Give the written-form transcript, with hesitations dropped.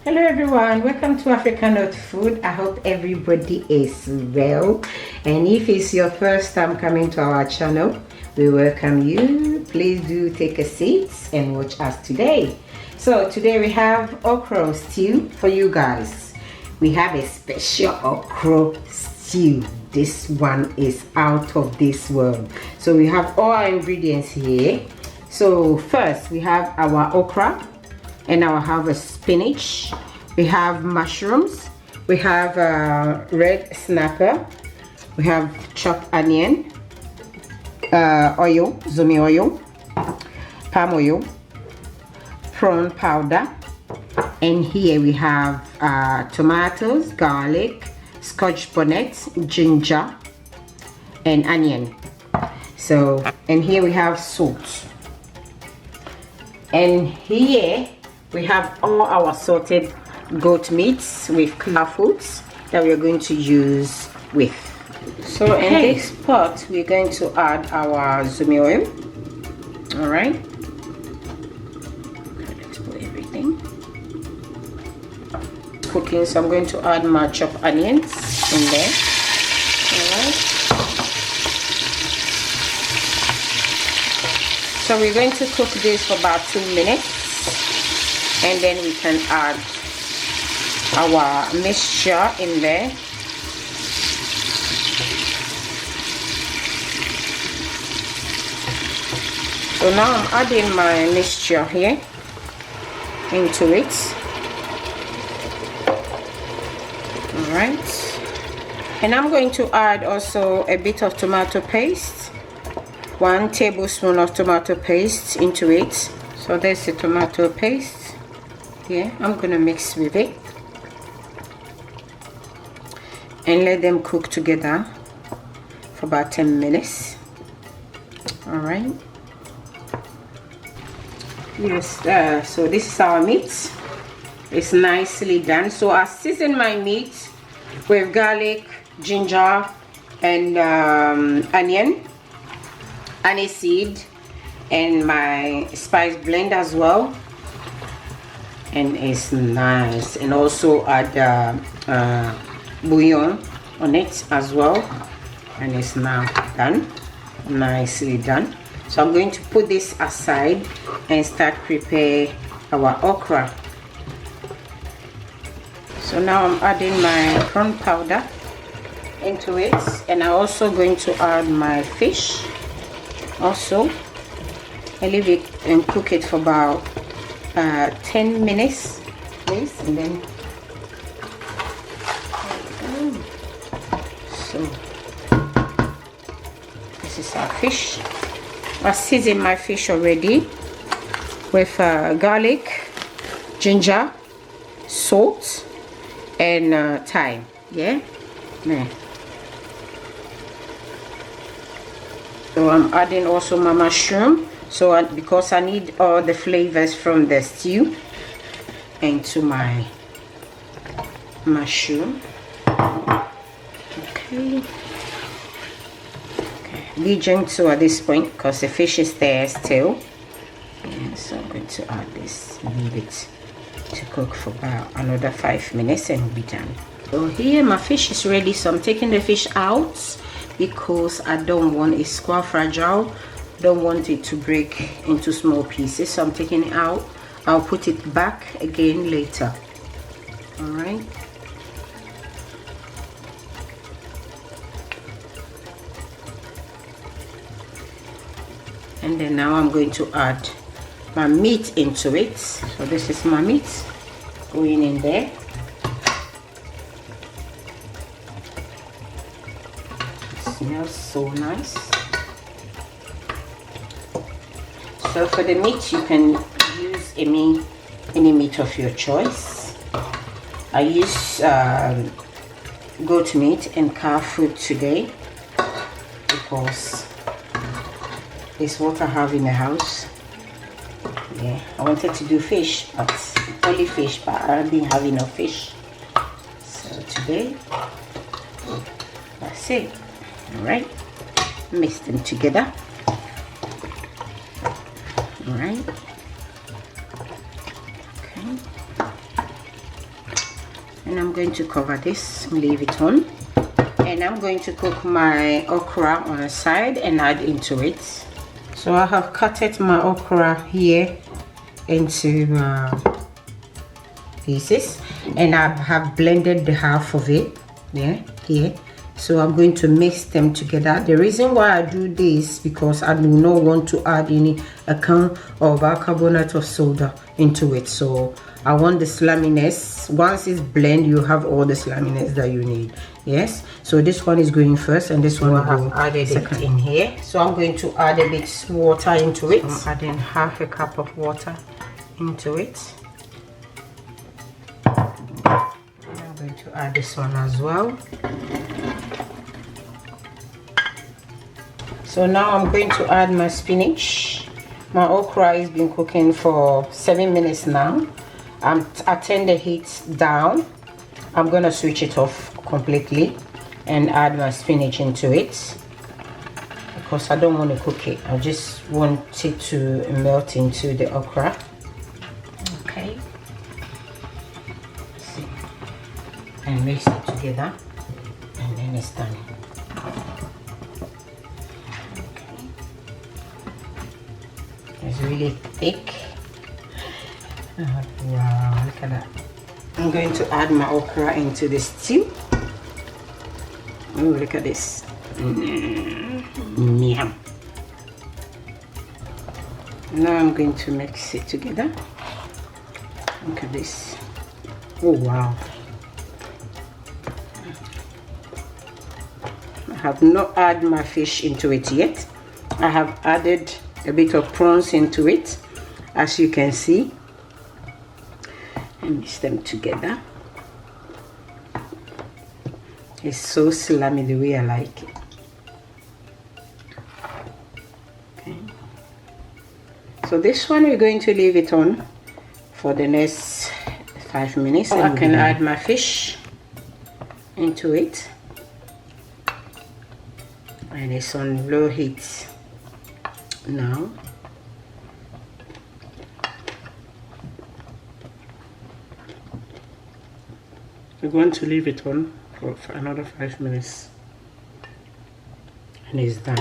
Hello everyone, welcome to African Hot Food. I hope everybody is well, and if it's your first time coming to our channel, we welcome you. Please do take a seat and watch us today. So today we have okra stew for you guys. We have a special okra stew. This one is out of this world. So we have all our ingredients here. So first we have our okra, and I will have a spinach. We have mushrooms. We have red snapper. We have chopped onion, oil, Zomi oil, palm oil, prawn powder, and here we have tomatoes, garlic, Scotch bonnets, ginger, and onion. So, and here we have salt. And here we have all our sorted goat meats with clear foods that we are going to use with. So in this pot we're going to add our Zomi oil. All right, let's put everything cooking. So I'm going to add my chopped onions in there. All right, so we're going to cook this for about 2 minutes, and then we can add our mixture in there. So now I'm adding my mixture here into it. All right, and I'm going to add also a bit of tomato paste, 1 tablespoon of tomato paste into it. So there's the tomato paste. Yeah, I'm gonna mix with it and let them cook together for about 10 minutes. All right. Yes, so this is our meat. It's nicely done. So I season my meat with garlic, ginger, and onion, aniseed, and my spice blend as well. And it's nice. And also add bouillon on it as well, and it's now done, nicely done. So I'm going to put this aside and start prepare our okra. So now I'm adding my prawn powder into it, and I'm also going to add my fish also. I leave it and cook it for about 10 minutes please, and then so this is our fish. I seasoned my fish already with garlic, ginger, salt, and thyme. Yeah. So I'm adding also my mushroom. So because I need all the flavors from the stew into my mushroom. Okay. Be gentle at this point because the fish is there still. Yeah, so I'm going to add this, leave it to cook for about another 5 minutes and we'll be done. So here my fish is ready, so I'm taking the fish out because I don't want it, it's quite fragile. Don't want it to break into small pieces, so I'm taking it out. I'll put it back again later. All right. And then now I'm going to add my meat into it. So this is my meat going in there. It smells so nice. So for the meat, you can use any meat of your choice. I use goat meat and cow food today because it's what I have in the house. Yeah, I wanted to do fish, but only fish, but I didn't have enough fish. So today, that's it. All right, mix them together. All right. Okay. and I'm going to cover this, leave it on, and I'm going to cook my okra on the side and add into it. So I have cutted my okra here into pieces, and I have blended the half of it here. So I'm going to mix them together. The reason why I do this because I do not want to add any account of bicarbonate of soda into it. So I want the sliminess. Once it's blend, you have all the sliminess that you need. Yes. So this one is going first, and this one I have added it in here. So I'm going to add a bit water into it. So I'm adding half a cup of water into it. And I'm going to add this one as well. So now I'm going to add my spinach. My okra has been cooking for 7 minutes now. I turn the heat down. I'm gonna switch it off completely and add my spinach into it because I don't want to cook it. I just want it to melt into the okra. Okay. See. And mix it together, and then it's done. It's really thick. Oh, wow, look at that. I'm going to add my okra into the stew. Oh, look at this. Yum. Now I'm going to mix it together. Look at this. Oh, wow. I have not added my fish into it yet. I have added a bit of prawns into it, as you can see, and mix them together. It's so slimy the way I like it. Okay. So this one we're going to leave it on for the next 5 minutes. I can add my fish into it, and it's on low heat now. We're going to leave it on for another 5 minutes, and it's done.